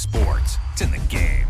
sports. It's in the game.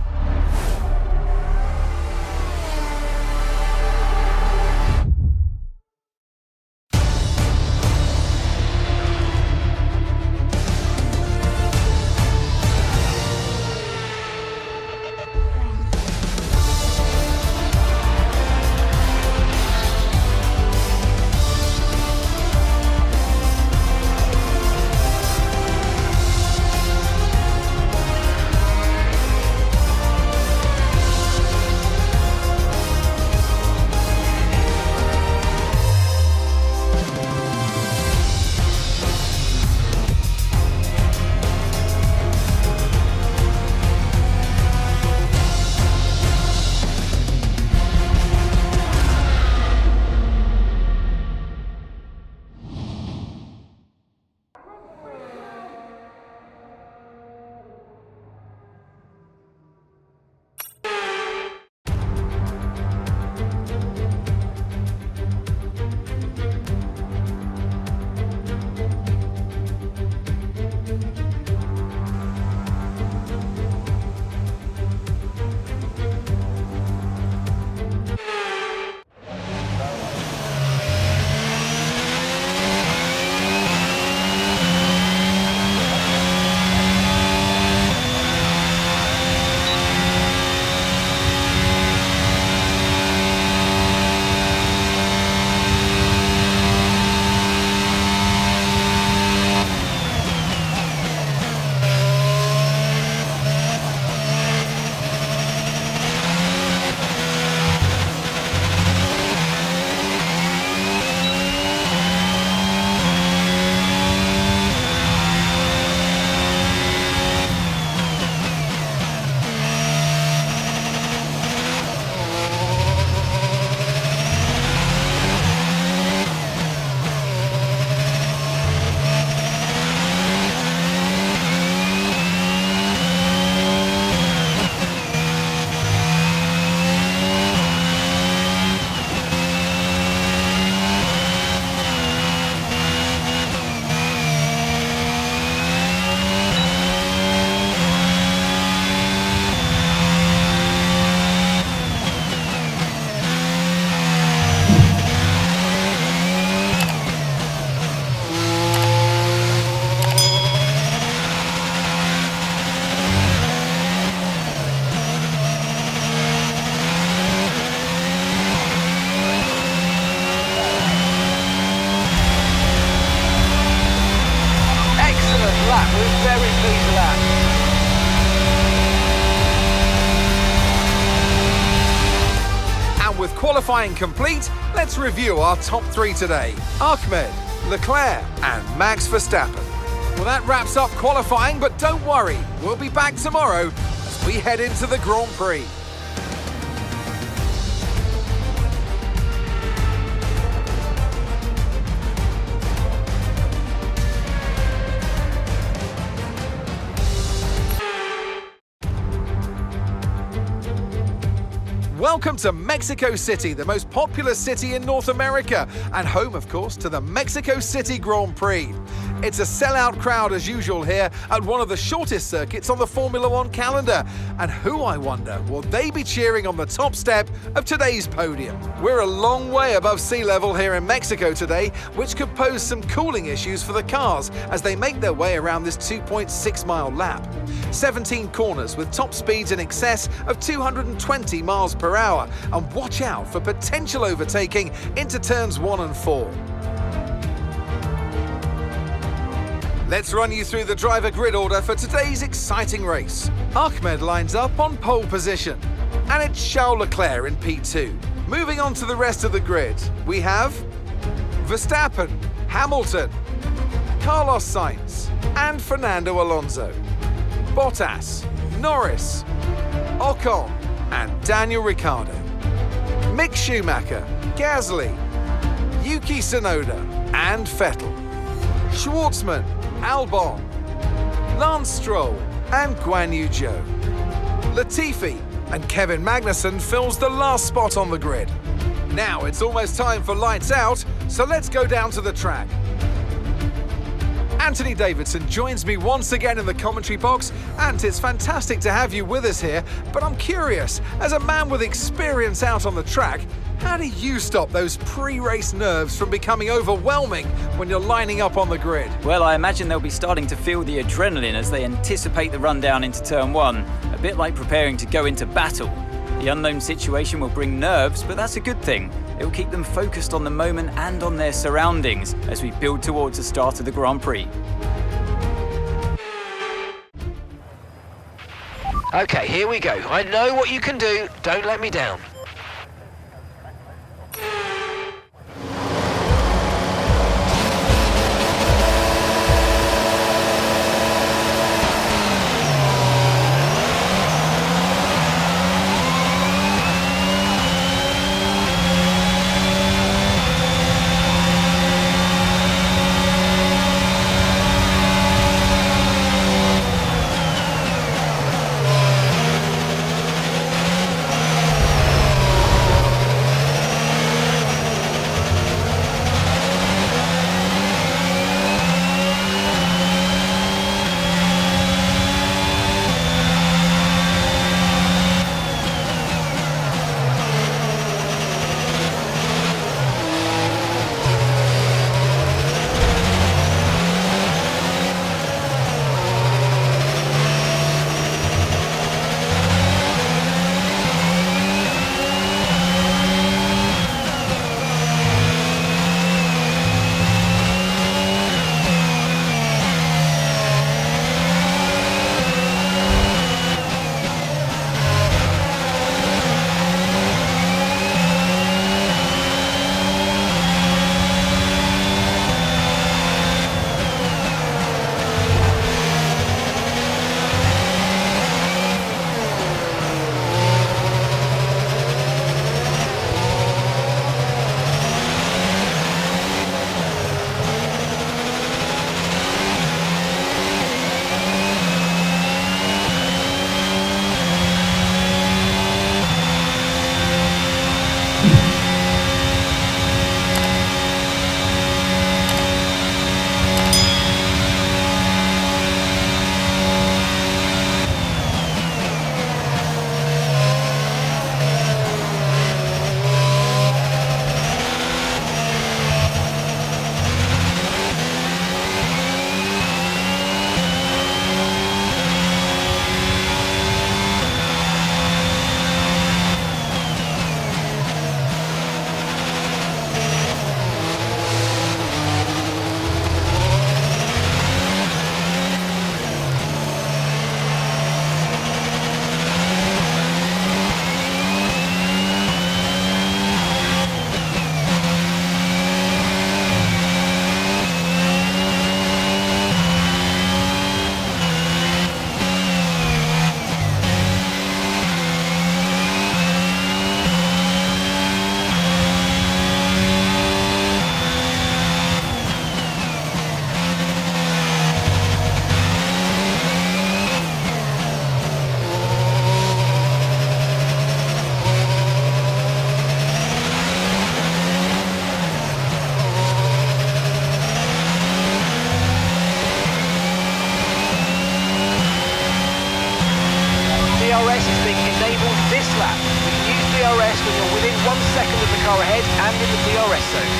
We're very pleased with that. And with qualifying complete, let's review our top three today. Ahmed, Leclerc and Max Verstappen. Well, that wraps up qualifying, but don't worry, we'll be back tomorrow as we head into the Grand Prix. Welcome to Mexico City, the most popular city in North America, and home, of course, to the Mexico City Grand Prix. It's a sellout crowd as usual here at one of the shortest circuits on the Formula One calendar. And who, I wonder, will they be cheering on the top step of today's podium? We're a long way above sea level here in Mexico today, which could pose some cooling issues for the cars as they make their way around this 2.6-mile lap. 17 corners with top speeds in excess of 220 miles per hour, and watch out for potential overtaking into turns 1 and 4. Let's run you through the driver grid order for today's exciting race. Ahmed lines up on pole position, and it's Charles Leclerc in P2. Moving on to the rest of the grid, we have Verstappen, Hamilton, Carlos Sainz, and Fernando Alonso, Bottas, Norris, Ocon, and Daniel Ricciardo, Mick Schumacher, Gasly, Yuki Tsunoda, and Vettel, Schwartzman, Albon, Lance Stroll, and Guan Yu Zhou. Latifi and Kevin Magnussen fills the last spot on the grid. Now it's almost time for lights out, so let's go down to the track. Anthony Davidson joins me once again in the commentary box. Ant, it's fantastic to have you with us here, but I'm curious, as a man with experience out on the track, how do you stop those pre-race nerves from becoming overwhelming when you're lining up on the grid? Well, I imagine they'll be starting to feel the adrenaline as they anticipate the rundown into turn one, a bit like preparing to go into battle. The unknown situation will bring nerves, but that's a good thing. It will keep them focused on the moment and on their surroundings as we build towards the start of the Grand Prix. Okay, here we go. I know what you can do. Don't let me down. DRS is being enabled this lap. You can use DRS when you're within 1 second of the car ahead and in the DRS zone.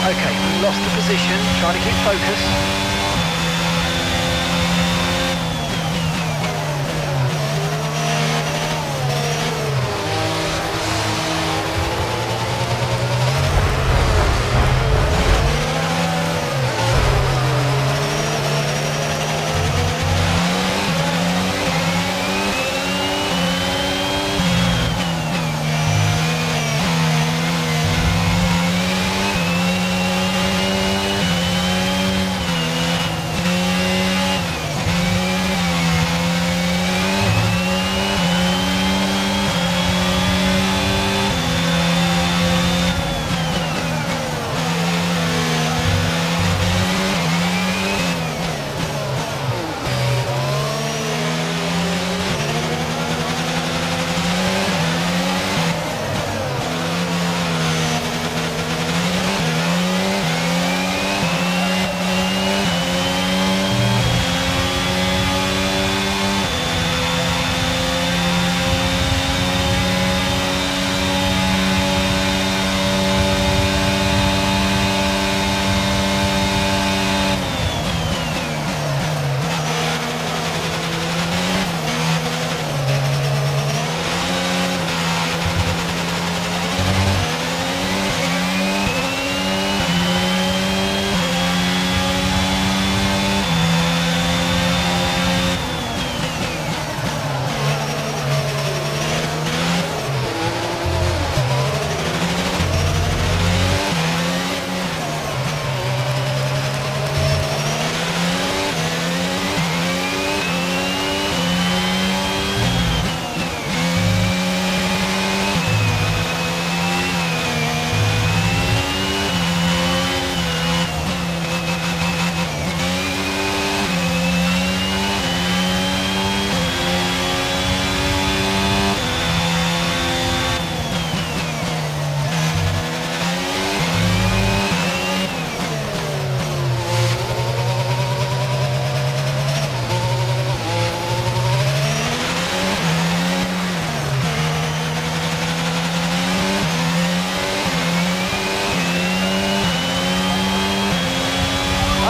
Okay, we've lost the position, trying to keep focus.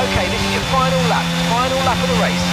Okay, this is your final lap of the race.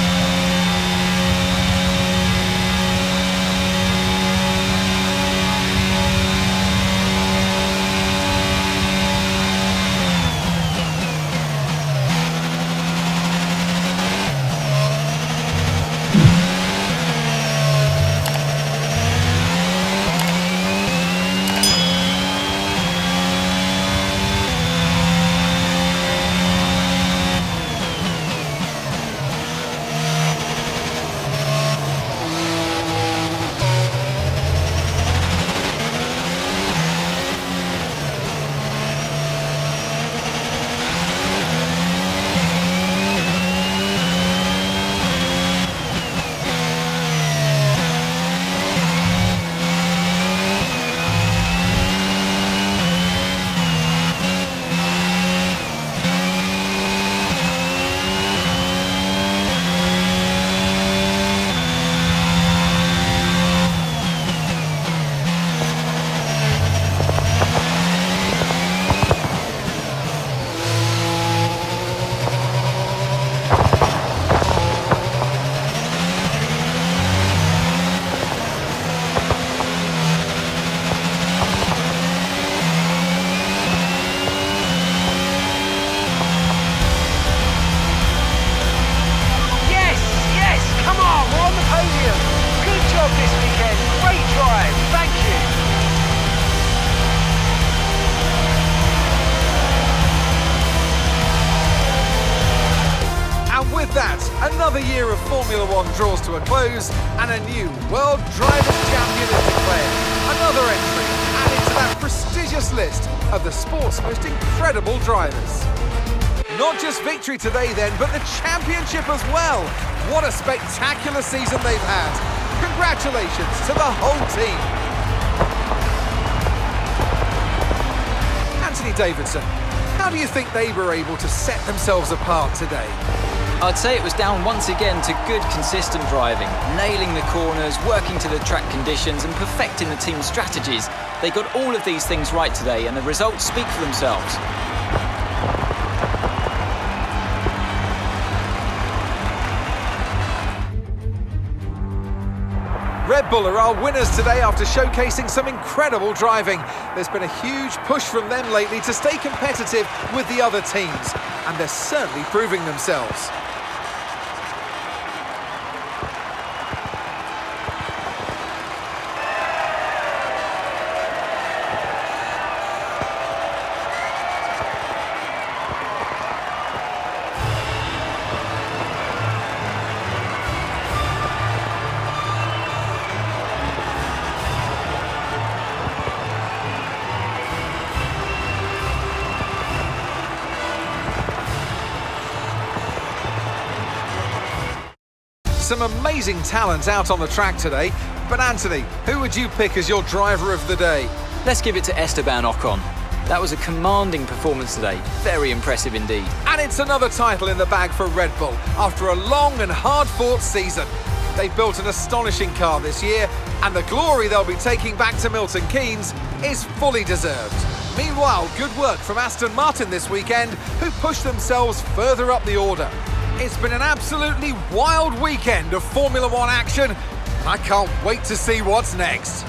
This weekend. Great drive, thank you. And with that, another year of Formula One draws to a close and a new World Drivers' Champion is declared. Another entry added to that prestigious list of the sport's most incredible drivers. Not just victory today then, but the championship as well. What a spectacular season they've had. Congratulations to the whole team. Anthony Davidson, how do you think they were able to set themselves apart today? I'd say it was down once again to good, consistent driving, nailing the corners, working to the track conditions and perfecting the team's strategies. They got all of these things right today and the results speak for themselves. Red Bull are our winners today after showcasing some incredible driving. There's been a huge push from them lately to stay competitive with the other teams, and they're certainly proving themselves. Some amazing talent out on the track today, but Anthony, who would you pick as your driver of the day? Let's give it to Esteban Ocon. That was a commanding performance today, very impressive indeed. And it's another title in the bag for Red Bull after a long and hard-fought season. They've built an astonishing car this year, and the glory they'll be taking back to Milton Keynes is fully deserved. Meanwhile, good work from Aston Martin this weekend, who pushed themselves further up the order. It's been an absolutely wild weekend of Formula One action, and I can't wait to see what's next.